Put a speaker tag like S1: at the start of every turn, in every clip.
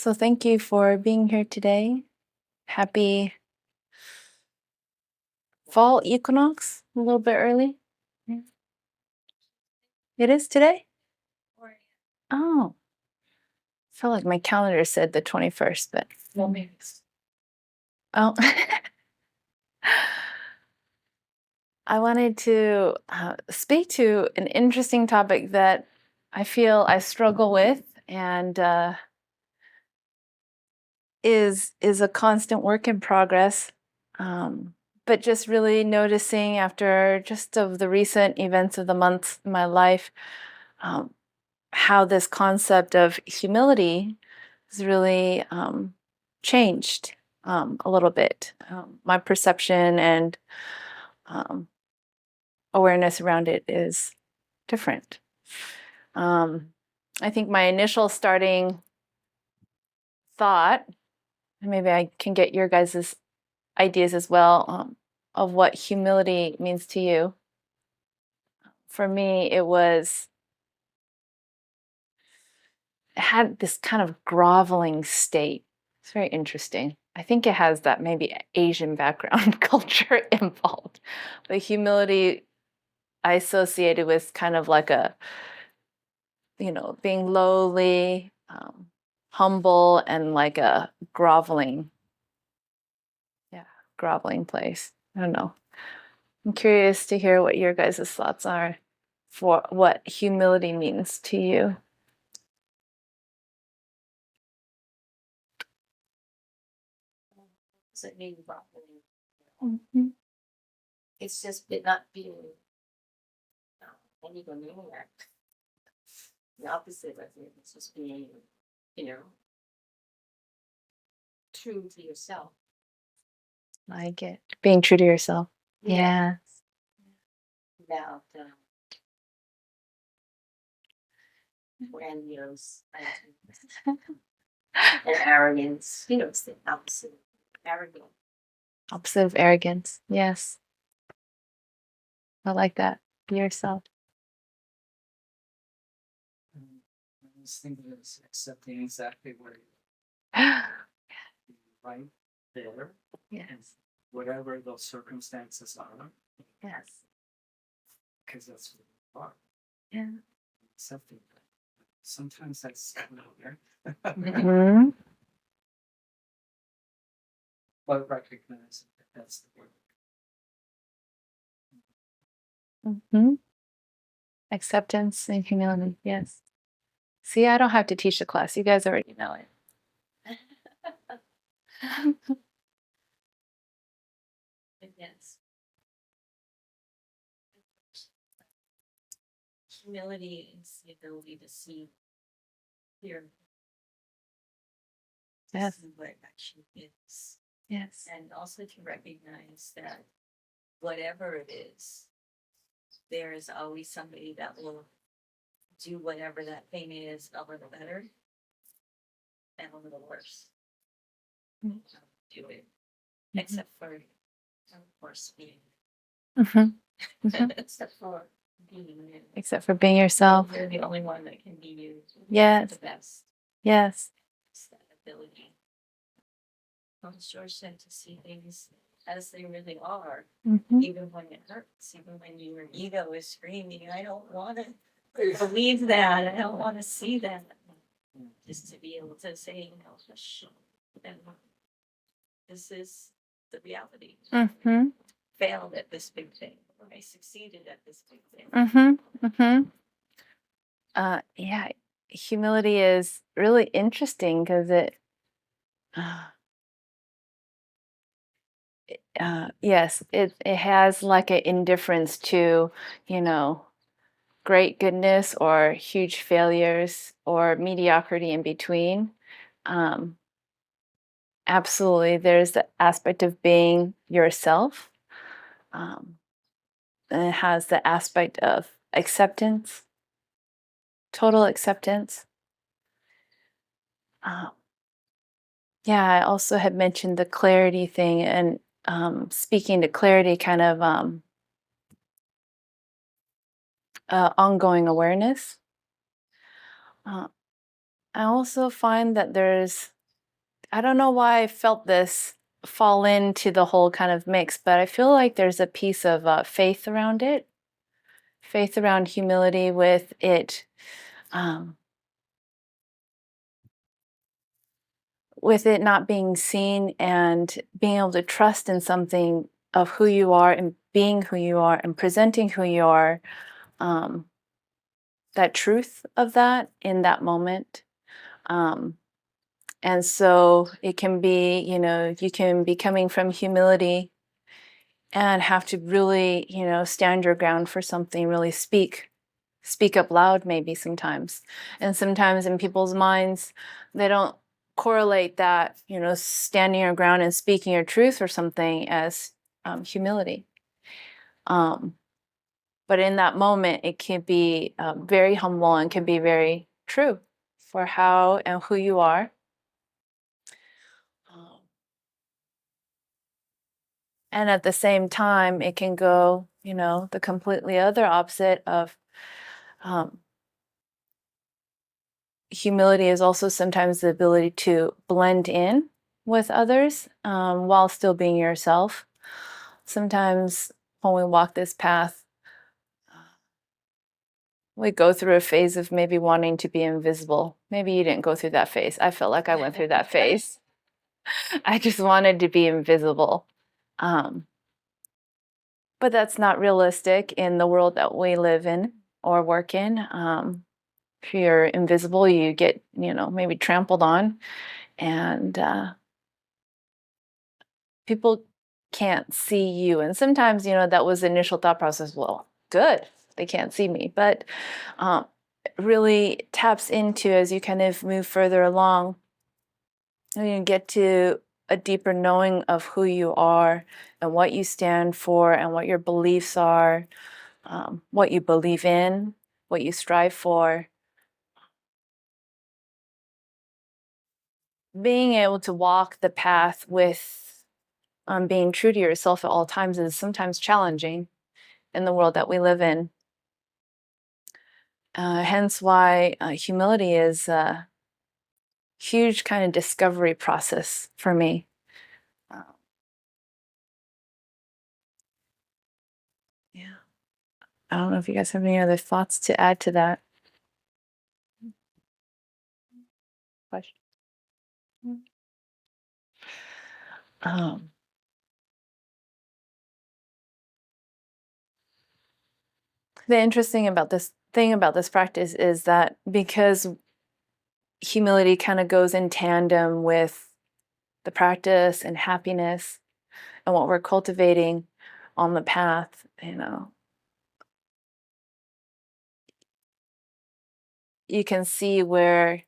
S1: So thank you for being here today. Happy Fall Equinox, a little bit early. Yeah. It is today? Oh, I felt like my calendar said the 21st, but
S2: Well, maybe
S1: oh. I wanted to speak to an interesting topic that I feel I struggle with and is a constant work in progress. But just really noticing after just of the recent events of the months in my life, um, how this concept of humility has really changed a little bit. My perception and um, awareness around it is different. I think my initial starting thought, and maybe I can get your guys' ideas as well, of what humility means to you. For me, it had this kind of groveling state. It's very interesting. I think it has that maybe Asian background culture involved. But humility I associated with kind of like a, being lowly, humble, and like a groveling place. I don't know. I'm curious to hear what your guys' thoughts are for what humility means to you.
S2: does it mean properly?
S1: Mhm.
S2: It's just not being any maniac. The opposite of it. It's just being, you know, true to yourself.
S1: Like it. Being true to yourself. Yeah.
S2: Without grandiose ideas and arrogance. It's the opposite of arrogance.
S1: Opposite of arrogance. Yes. I like that. Be yourself.
S3: I was thinking of accepting exactly where
S1: Yes.
S3: you're right there, whatever those circumstances are,
S1: Yes.
S3: because that's what you are.
S1: Yeah.
S3: Accepting that. Sometimes that's familiar,
S1: Mm-hmm.
S3: but recognize that that's the word.
S1: Mm-hmm. Acceptance and humility. Yes. See, I don't have to teach the class. You guys already know it.
S2: Yes. Humility is the ability to see clear.
S1: Yes.
S2: See what actually is.
S1: Yes.
S2: And also to recognize that whatever it is, there is always somebody that will do whatever that thing is a little better and a little worse.
S1: Mhm.
S2: Do it.
S1: Mhm.
S2: Except for, of course, me.
S1: Mm-hmm. Mm-hmm.
S2: Except for being you.
S1: Except for being yourself.
S2: You're the only one that can be you.
S1: Yes.
S2: The best.
S1: Yes.
S2: It's that ability. As George said, to see things as they really are,
S1: Mm-hmm.
S2: even when it hurts, even when your ego is screaming, I don't want to believe that, I don't want to see that. Just to be able to say, hush, and this is the reality.
S1: Mm-hmm.
S2: Failed at this big thing, or I succeeded at this big thing.
S1: Mm-hmm. Mm-hmm. Yeah, humility is really interesting because yes, it has like an indifference to, you know, great goodness or huge failures or mediocrity in between. Um, Absolutely, there's the aspect of being yourself. And it has the aspect of acceptance, total acceptance. Um, yeah, I also had mentioned the clarity thing, and speaking to clarity, kind of ongoing awareness. I also find that I don't know why I felt this fall into the whole kind of mix, but I feel like there's a piece of faith around it, faith around humility with it, um, not being seen and being able to trust in something of who you are and being who you are and presenting who you are, um, that truth of that in that moment. Um, and so it can be, you can be coming from humility and have to really, stand your ground for something, really speak up loud, maybe sometimes. And sometimes in people's minds, they don't correlate that, standing your ground and speaking your truth or something as humility. Um, but in that moment, it can be very humble and can be very true for how and who you are. Um, and at the same time, it can go, the completely other opposite of um, humility is also sometimes the ability to blend in with others while still being yourself. Sometimes when we walk this path, we go through a phase of maybe wanting to be invisible. Maybe you didn't go through that phase. I felt like I went through that phase. I just wanted to be invisible. Um, but that's not realistic in the world that we live in or work in. If you're invisible, you get, maybe trampled on, and people can't see you. And sometimes, that was the initial thought process. Well, good, they can't see me. But really taps into, as you kind of move further along, and you get to a deeper knowing of who you are and what you stand for and what your beliefs are, what you believe in, what you strive for. Being able to walk the path with being true to yourself at all times is sometimes challenging in the world that we live in. Hence why humility is a huge kind of discovery process for me. Uh, yeah. I don't know if you guys have any other thoughts to add to that question. Um, the interesting about this thing about this practice is that because humility kind of goes in tandem with the practice and happiness and what we're cultivating on the path, you can see where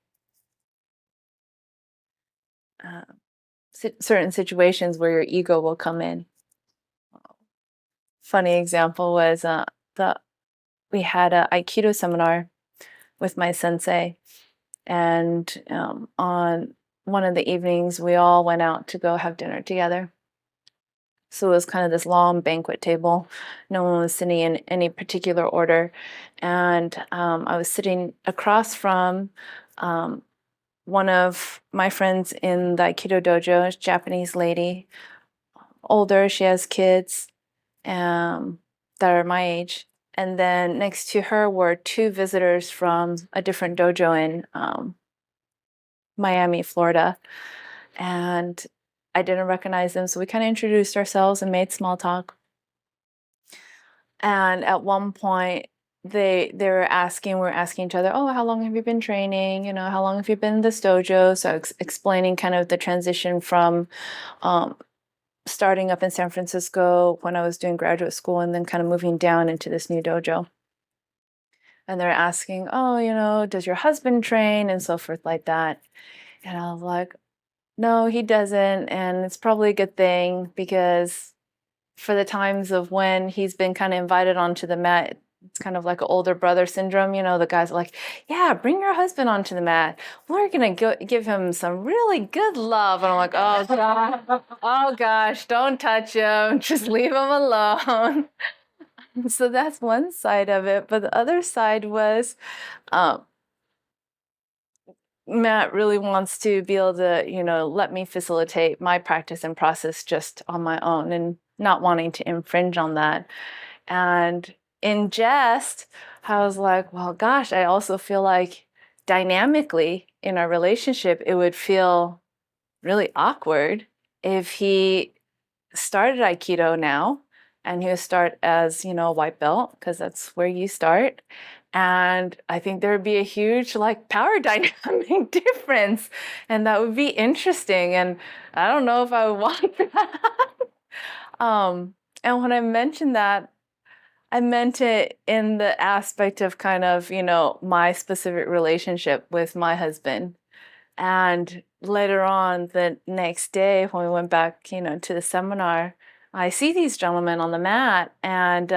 S1: uh, certain situations where your ego will come in. Funny example was the we had a Aikido seminar with my sensei, and on one of the evenings we all went out to go have dinner together. So it was kind of this long banquet table. No one was sitting in any particular order, and I was sitting across from one of my friends in the Aikido dojo, a Japanese lady, older. She has kids that are my age. And then next to her were two visitors from a different dojo in Miami, Florida. And I didn't recognize them. So we kind of introduced ourselves and made small talk. And at one point, they were asking each other, oh, how long have you been training? How long have you been in this dojo? So explaining kind of the transition from starting up in San Francisco when I was doing graduate school and then kind of moving down into this new dojo. And they're asking, oh, does your husband train and so forth like that? And I was like, no, he doesn't. And it's probably a good thing because for the times of when he's been kind of invited onto the mat, it's kind of like an older brother syndrome. The guys are like, yeah, bring your husband onto the mat. We're going to give him some really good love. And I'm like, oh, God. Oh, gosh, don't touch him. Just leave him alone. So that's one side of it. But the other side was, um, Matt really wants to be able to, let me facilitate my practice and process just on my own and not wanting to infringe on that. And in jest, I was like, well, gosh, I also feel like dynamically in our relationship, it would feel really awkward if he started Aikido now and he would start as, a white belt, because that's where you start. And I think there would be a huge like power dynamic difference. And that would be interesting. And I don't know if I would want that. And when I mentioned that, I meant it in the aspect of kind of, my specific relationship with my husband. And later on, the next day, when we went back, to the seminar, I see these gentlemen on the mat, and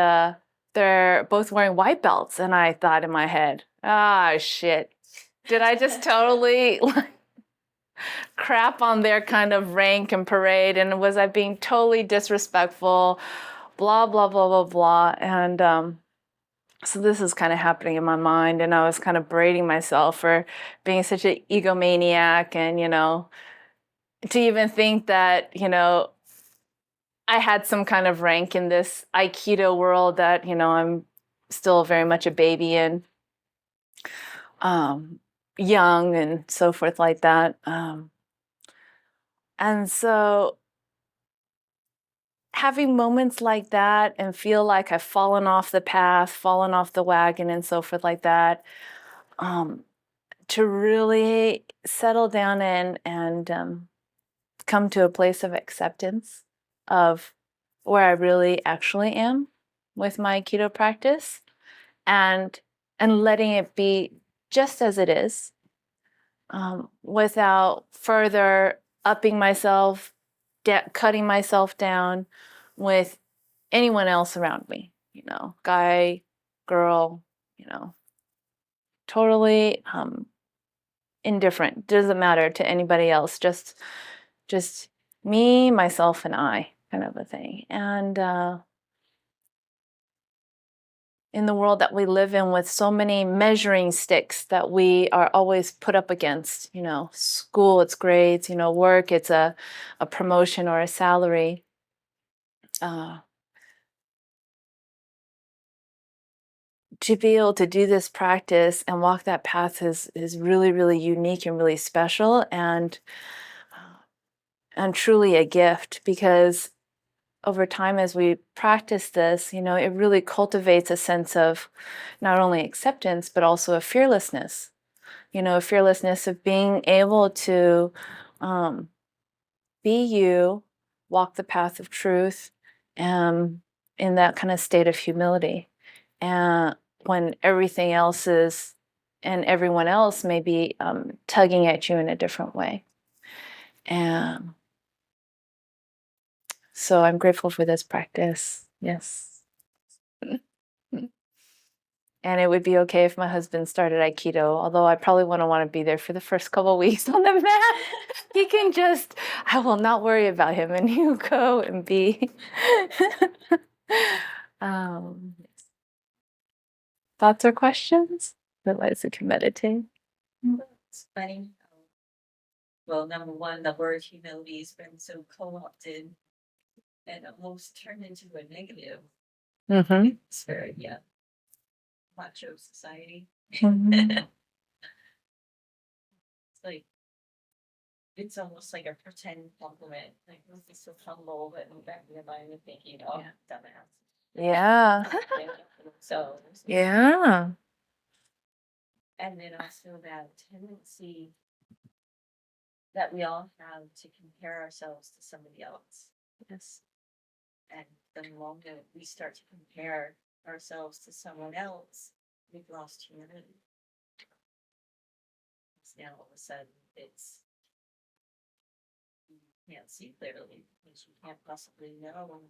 S1: they're both wearing white belts. And I thought in my head, ah, shit. Did I just totally like crap on their kind of rank and parade? And was I being totally disrespectful? Blah, blah, blah, blah, blah. And so this is kind of happening in my mind, and I was kind of berating myself for being such an egomaniac, and to even think that I had some kind of rank in this Aikido world that I'm still very much a baby in, young and so forth like that. And so having moments like that and feel like I've fallen off the path, fallen off the wagon, and so forth like that. To really settle down and come to a place of acceptance of where I really actually am with my Aikido practice, and letting it be just as it is, without further upping myself, cutting myself down with anyone else around me, guy, girl, totally indifferent. Doesn't matter to anybody else. Just me, myself, and I, kind of a thing. And in the world that we live in, with so many measuring sticks that we are always put up against, school, it's grades, work, it's a promotion or a salary. To be able to do this practice and walk that path is really, really unique and really special, and truly a gift, because over time, as we practice this, it really cultivates a sense of not only acceptance, but also a fearlessness, a fearlessness of being able to be you, walk the path of truth, in that kind of state of humility. And when everything else is, and everyone else may be tugging at you in a different way. And so I'm grateful for this practice. Yes. And it would be okay if my husband started Aikido, although I probably wouldn't want to be there for the first couple of weeks on the mat. He can just, I will not worry about him, and he'll go and be. um, Thoughts or questions? Otherwise, we can meditate.
S2: It's funny. Well, number one, the word humility has been so co-opted and almost turned into a negative.
S1: Mm-hmm.
S2: It's very, macho society.
S1: Mm-hmm.
S2: It's like, it's almost like a pretend compliment. Like, this is so humble, but in the back of your mind, you're thinking, oh,
S1: Yeah.
S2: dumbass.
S1: Yeah.
S2: So,
S1: Yeah.
S2: and then also that tendency that we all have to compare ourselves to somebody else.
S1: Yes.
S2: And the moment we start to compare ourselves to someone else, we've lost humanity. Now all of a sudden it's, you can't see clearly because you can't possibly know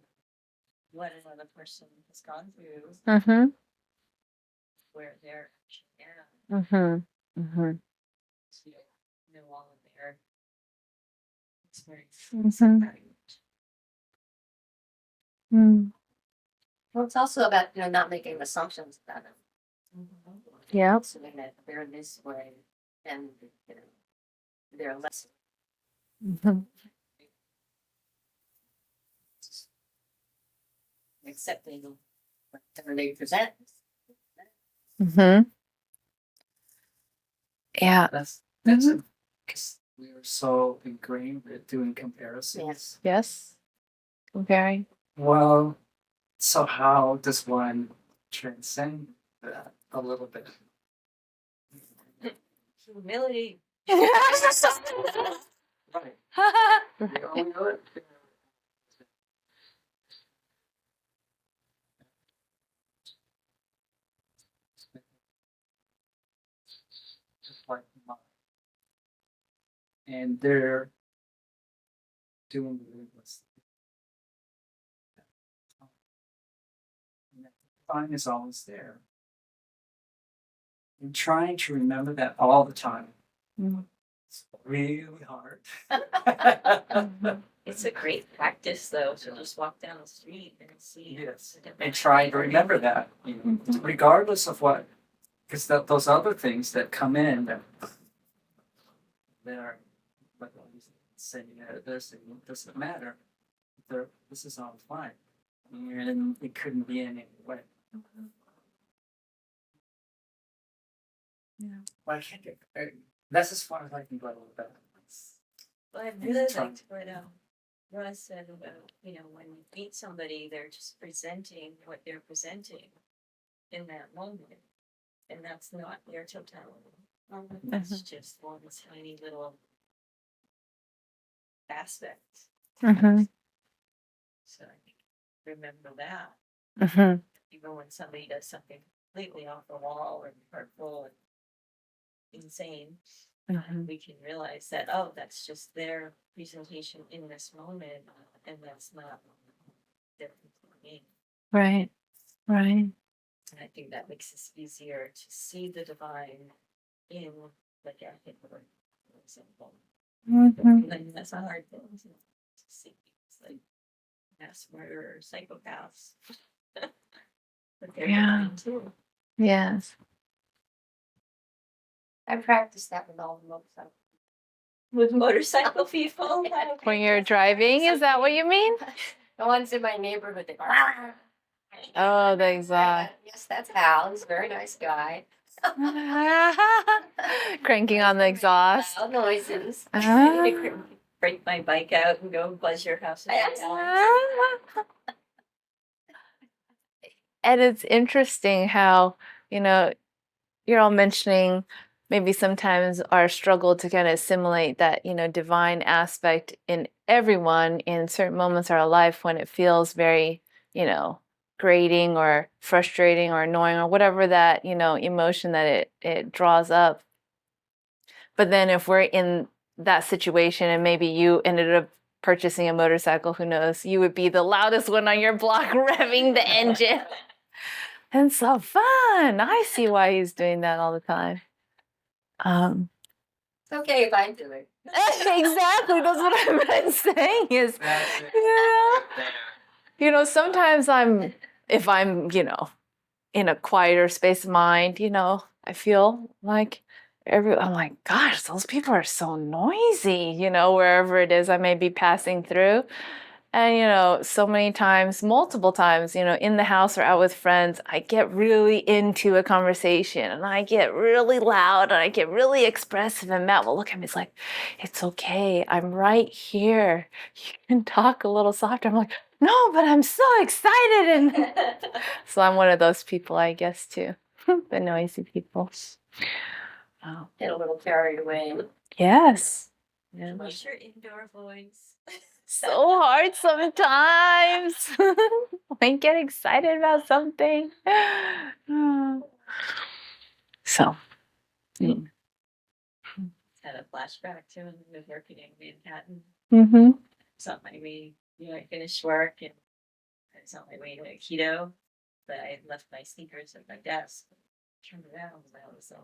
S2: what another person has gone through,
S1: Mm-hmm.
S2: where they're actually at.
S1: Mm-hmm. Mm-hmm.
S2: To know all of their experiences.
S1: Mm-hmm. Mm.
S4: Well, it's also about not making assumptions about them.
S2: Mhm.
S1: Yeah.
S4: Assuming that they're this way, and they're less
S1: Mhm.
S4: accepting whatever they present.
S1: Mhm. Yeah.
S3: That's
S1: Mhm.
S3: because we were so ingrained with doing comparisons.
S1: Yes. Very.
S3: Well, so how does one transcend that a little bit?
S2: Humility.
S3: Right. We all know it. Just like mine. And they're doing the rootless. Fine is always there. And trying to remember that all the time.
S1: Mhm.
S3: It's really hard.
S1: Mhm.
S2: It's a great practice though to just walk down the street and see.
S3: Yes.
S2: the different
S3: And trying to
S2: people.
S3: remember that, regardless of what, because those other things that come in that they're, like you say, this it doesn't matter. This is all fine. And it couldn't be in any way.
S1: Yeah.
S3: Well, I can't get, that's as far as I can go with that.
S2: Well, I really
S3: Try.
S2: liked what Russ said about, when you meet somebody, they're just presenting what they're presenting in that moment. And that's not their totality. That's just one tiny little aspect.
S1: Mhm.
S2: So I think remember that.
S1: Mhm.
S2: Even when somebody does something completely off the wall or hurtful and insane,
S1: Mhm.
S2: we can realize that, oh, that's just their presentation in this moment, and that's not different from me.
S1: Right. Right.
S2: And I think that makes it easier to see the divine in like a Hitler, for example.
S1: Mhm.
S2: Like that's a hard thing to see. It's like mass murderers, psychopaths. But they're
S1: Yeah.
S2: divine too.
S1: Yes.
S4: I practiced that with all the motorcycles.
S2: With motorcycle people.
S1: When you're driving, is that what you mean?
S4: The ones in my neighborhood, they go.
S1: Oh, the exhaust.
S4: Yes, that's Hal. He's a very nice guy.
S1: Cranking on the exhaust.
S4: Loud noises.
S1: Ah.
S2: Break my bike out and go buzz your house.
S1: And it's interesting how, you know, you're all mentioning maybe sometimes our struggle to kind of assimilate that, divine aspect in everyone in certain moments of our life when it feels very, grating or frustrating or annoying or whatever that, emotion that it draws up. But then if we're in that situation and maybe you ended up purchasing a motorcycle, who knows, you would be the loudest one on your block revving the engine. And so fun. I see why he's doing that all the time.
S4: It's okay if I do it.
S1: Exactly. That's what I'm saying is,
S3: That's it.
S1: sometimes if I'm, in a quieter space of mind, I feel like I'm like, gosh, those people are so noisy, wherever it is I may be passing through. And, so many times, multiple times, in the house or out with friends, I get really into a conversation and I get really loud and I get really expressive. And Matt will look at me, it's like, it's okay. I'm right here. You can talk a little softer. I'm like, no, but I'm so excited. And so I'm one of those people, I guess, too. The noisy people. Oh.
S4: Get a little carried away.
S1: Yes. Yeah.
S2: What's your indoor voice?
S1: So hard sometimes. When you get excited about something. So.
S2: Had a flashback to when we were working in Manhattan.
S1: Mm-hmm.
S2: It's on my way, I finished work and I was on my way to keto, but I had left my sneakers at my desk. Turned around and I was oh,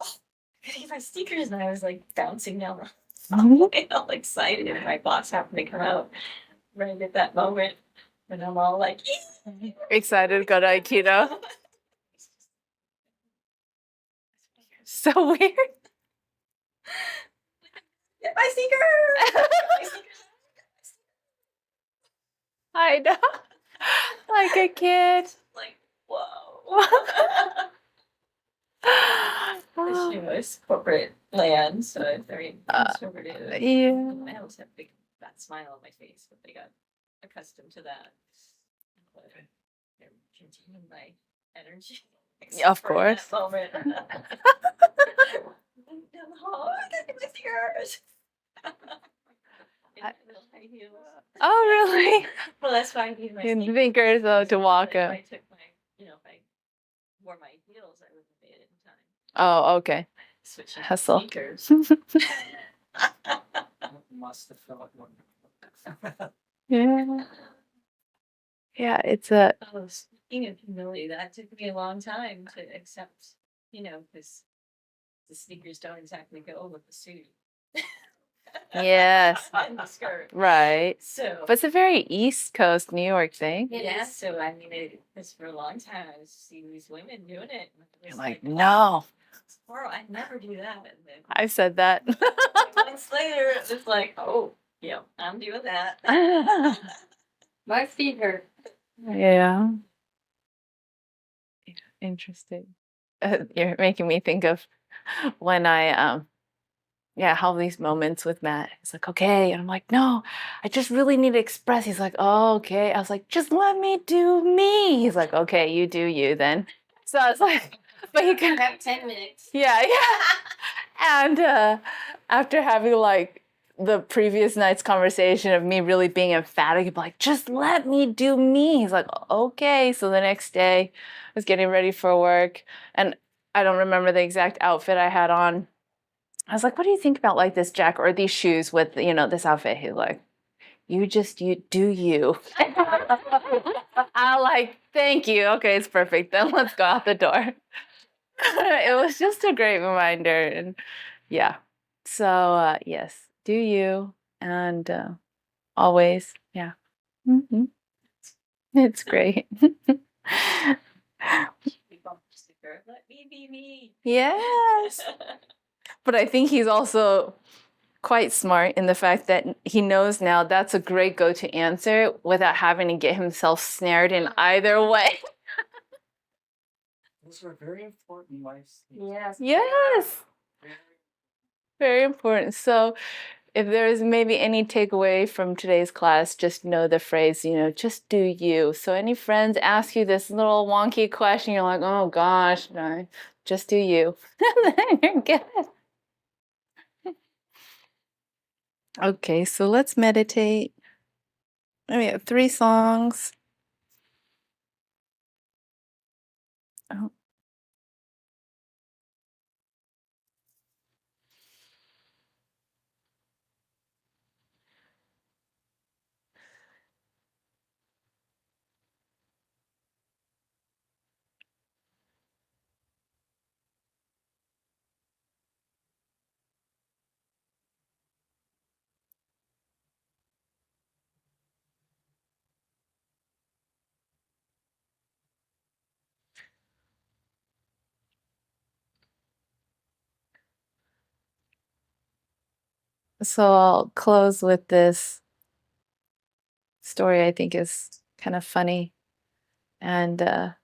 S2: I gotta get my sneakers, and I was like bouncing down the hallway, all excited, and my boss happened to come out right at that moment, and I'm all like,
S1: Excited to go to Aikido. So weird.
S2: my sneakers! My sneakers!
S1: I know. Like a kid.
S2: Like, whoa. She was corporate land, so it's very conservative.
S1: Yeah.
S2: I always have a big fat smile on my face, but they got accustomed to that. But they're continuing my energy.
S1: Yeah, of
S2: except for in that
S1: course.
S2: moment. Down the hall, I gotta get my sneakers. In my little high heels.
S1: Oh, really?
S2: Well, that's why I need my
S1: In
S2: sneakers.
S1: sneakers, though, to walk
S2: If
S1: up.
S2: I took my, if I wore my heels, I wouldn't have made it in time.
S1: Oh, okay.
S2: Switching
S1: Hustle.
S2: sneakers.
S3: Must have felt one.
S1: Yeah. Yeah, it's a
S2: Oh, speaking of humility, that took me a long time to accept, because the sneakers don't exactly go with the suit.
S1: yes,
S2: And the skirt.
S1: right.
S2: So,
S1: But it's a very East Coast New York thing.
S2: yeah, so I mean, it's for a long time, I was seeing these women doing it. And it
S1: You're
S2: was
S1: like, no.
S2: Or I'd never do that. And then
S1: I've said that.
S2: months later, it was like, oh, yeah, I'm doing that.
S4: My feet hurt.
S1: Yeah. Interesting. You're making me think of when I have these moments with Matt. He's like, okay. And I'm like, no, I just really need to express. He's like, oh, okay. I was like, just let me do me. He's like, okay, you do you then. So I was like, but he could
S4: Have 10 minutes.
S1: yeah. And after having like the previous night's conversation of me really being emphatic, like, just let me do me. He's like, okay. So the next day I was getting ready for work and I don't remember the exact outfit I had on. I was like, what do you think about like this jacket or these shoes with, this outfit? He's like, you do you. I'm like, thank you. Okay, it's perfect. Then let's go out the door. It was just a great reminder. And yeah. So, yes, do you. And always, yeah. It's great.
S2: Let me be me.
S1: Yes. But I think he's also quite smart in the fact that he knows now that's a great go-to answer without having to get himself snared in either way.
S3: Those are very important life skills.
S4: Yes.
S1: Yes. Very important. So if there's maybe any takeaway from today's class, just know the phrase, just do you. So any friends ask you this little wonky question, you're like, oh gosh, no, just do you. Then you're good. Okay, so let's meditate. We have 3 songs. Oh. So I'll close with this story I think is kind of funny and a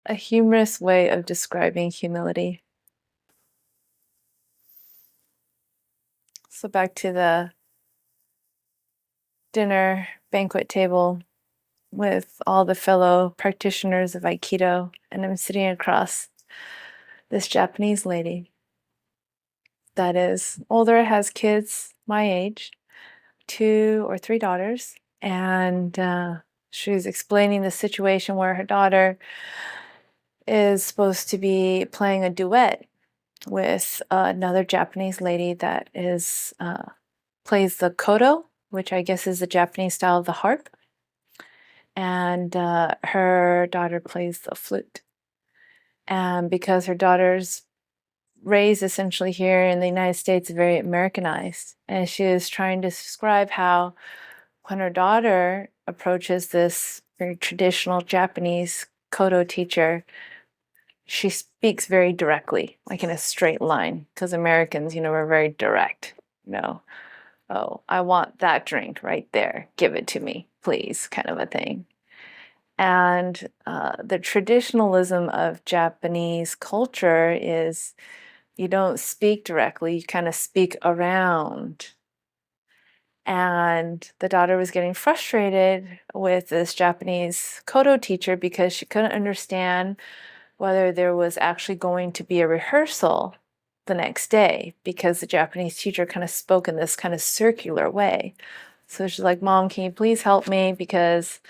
S1: humorous way of describing humility. So back to the dinner banquet table with all the fellow practitioners of Aikido, and I'm sitting across this Japanese lady that is older, has kids my age, 2 or 3 daughters, and she was explaining the situation where her daughter is supposed to be playing a duet with another Japanese lady that is plays the koto, which I guess is the Japanese style of the harp, and her daughter plays the flute. And because her daughter's raised essentially here in the United States, very Americanized, and she is trying to describe how when her daughter approaches this very traditional Japanese koto teacher, she speaks very directly, like in a straight line, because Americans, we're very direct. Oh, I want that drink right there. Give it to me, please, kind of a thing. And the traditionalism of Japanese culture is you don't speak directly, you kind of speak around. And the daughter was getting frustrated with this Japanese koto teacher because she couldn't understand whether there was actually going to be a rehearsal the next day because the Japanese teacher kind of spoke in this kind of circular way. So she's like, Mom, can you please help me? Because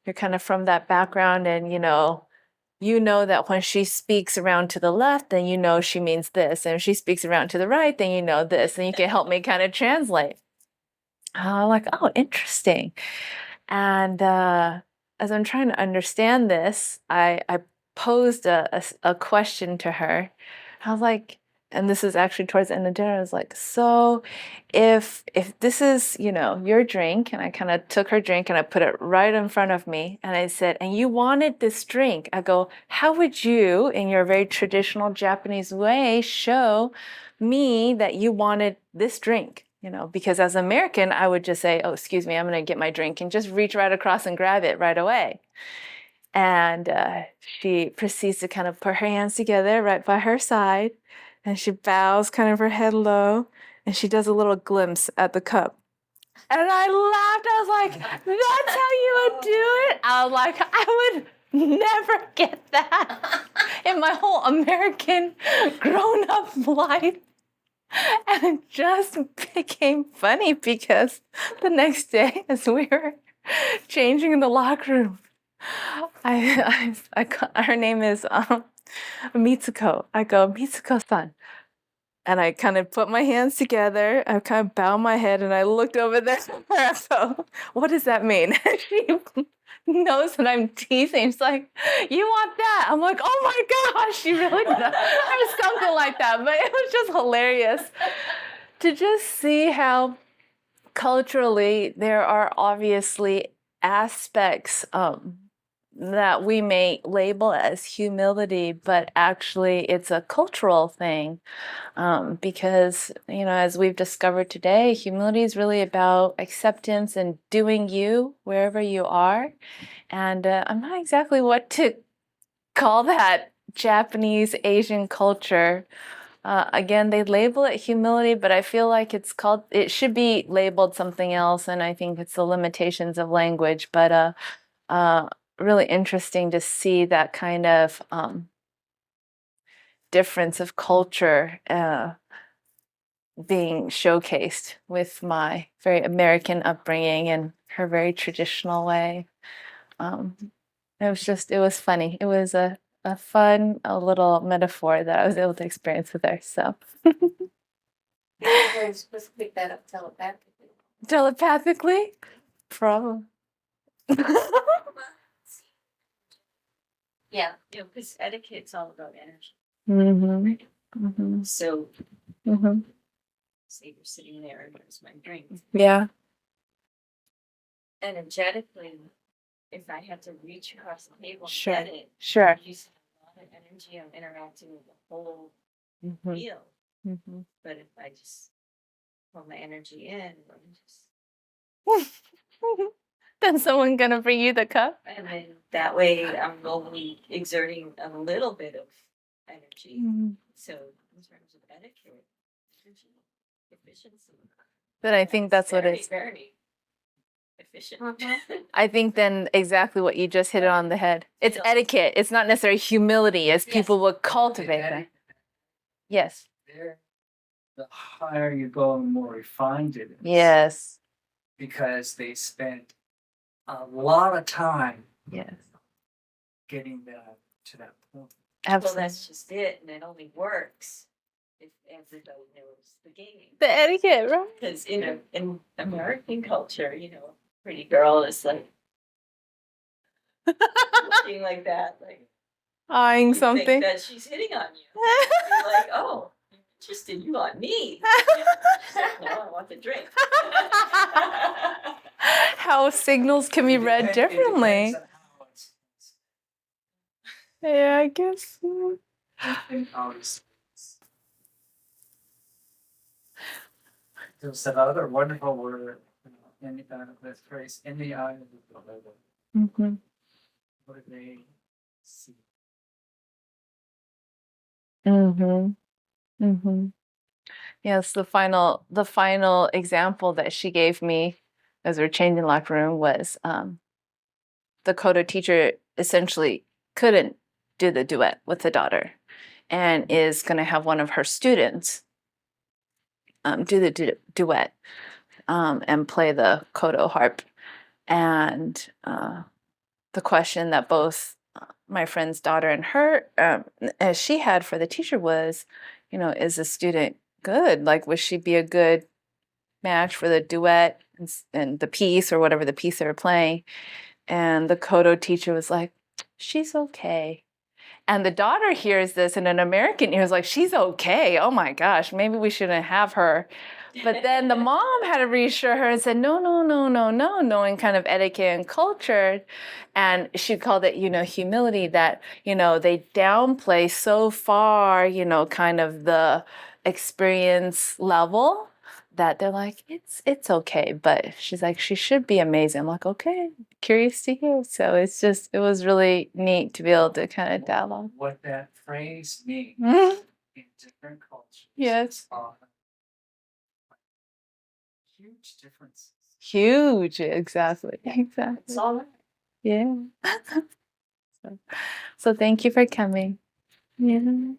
S1: you're kind of from that background and that when she speaks around to the left, then she means this. And if she speaks around to the right, then this. And you can help me kind of translate. I'm like, oh, interesting. And as I'm trying to understand this, I posed a question to her. I was like, and this is actually towards the end of dinner, I was like, so if this is, your drink, and I kind of took her drink and I put it right in front of me, and I said, and you wanted this drink, I go, how would you, in your very traditional Japanese way, show me that you wanted this drink? Because as an American, I would just say, oh, excuse me, I'm going to get my drink and just reach right across and grab it right away. And she proceeds to kind of put her hands together right by her side, and she bows kind of her head low, and she does a little glimpse at the cup. And I laughed. I was like, that's how you would do it? I was like, I would never get that in my whole American grown-up life. And it just became funny because the next day, as we were changing in the locker room, her name is Mitsuko. I go, Mitsuko-san. And I kind of put my hands together. I kind of bow my head and I looked over there. So, what does that mean? She knows that I'm teasing. She's like, you want that? I'm like, oh my gosh, she really does. Or something like that. But it was just hilarious to just see how culturally there are obviously aspects that we may label as humility, but actually it's a cultural thing. Because, as we've discovered today, humility is really about acceptance and doing you wherever you are. And I'm not exactly what to call that Japanese Asian culture. Again, they label it humility, but I feel like it should be labeled something else. And I think it's the limitations of language. But really interesting to see that kind of difference of culture being showcased with my very American upbringing and her very traditional way. It was funny. It was a fun, a little metaphor that I was able to experience with her. So
S4: We're supposed to pick that up telepathically.
S1: telepathically, probably.
S2: Yeah, because etiquette's all about energy.
S1: Mm-hmm. Mm-hmm.
S2: So,
S1: Mm-hmm.
S2: say you're sitting there and there's my drink.
S1: Yeah.
S2: Energetically, if I had to reach across the table and
S1: Sure.
S2: get it,
S1: Sure.
S2: I'm using a lot of energy. I'm interacting with the whole
S1: Mm-hmm.
S2: meal.
S1: Mm-hmm.
S2: But if I just pull my energy in, I'm just,
S1: Then someone gonna bring you the cup?
S2: and then that way I'm only exerting a little bit of energy.
S1: Mm-hmm.
S2: So in terms of etiquette, energy, efficiency.
S1: Then I think that's what
S2: very,
S1: it's.
S2: very efficient.
S1: I think then exactly what you just hit it on the head. It's
S2: Yeah.
S1: etiquette. It's not necessarily humility as
S2: Yes.
S1: people would cultivate that. Yes.
S3: There, the higher you go, the more refined it is.
S1: Yes.
S3: Because they spent a lot of time
S1: Yes.
S3: getting that to that point.
S2: Well,
S1: Absolutely.
S2: that's just it, and it only works if everybody knows the game.
S1: The etiquette, right?
S2: Because in American culture, pretty girl is like looking like that, like
S1: Eyeing
S2: you
S1: something.
S2: think that she's hitting on you. You're like, oh, I'm interested, you want me? No, I want the drink.
S1: How signals can be read
S3: It
S1: differently.
S3: depends on how
S1: Yeah, I guess. So.
S3: And there's that other wonderful word in this phrase, in the eye of the beholder.
S1: Mm-hmm.
S3: What do they see?
S1: Mm-hmm. Mm-hmm. Yes, the final example that she gave me as we we're changing locker room was the Kodo teacher essentially couldn't do the duet with the daughter and is going to have one of her students do the duet and play the Kodo harp. And the question that both my friend's daughter and her, as she had for the teacher was, is the student good? Like, would she be a good match for the duet and the piece or whatever the piece they were playing? And the Kodo teacher was like, she's okay. And the daughter hears this in an American ear is like, she's okay. Oh my gosh, maybe we shouldn't have her. But then the mom had to reassure her and said, no, no, no, no, no, knowing kind of etiquette and culture. And she called it, humility that, they downplay so far, kind of the experience level that they're like, it's okay. But she's like, she should be amazing. I'm like, okay, curious to hear. So it was really neat to be able to kind of dialogue.
S3: What that phrase means
S1: Mhm.
S3: in different cultures.
S1: Yes.
S3: Are huge differences.
S1: Huge, exactly. Exactly.
S2: It's all right.
S1: Yeah. So thank you for coming. Yeah.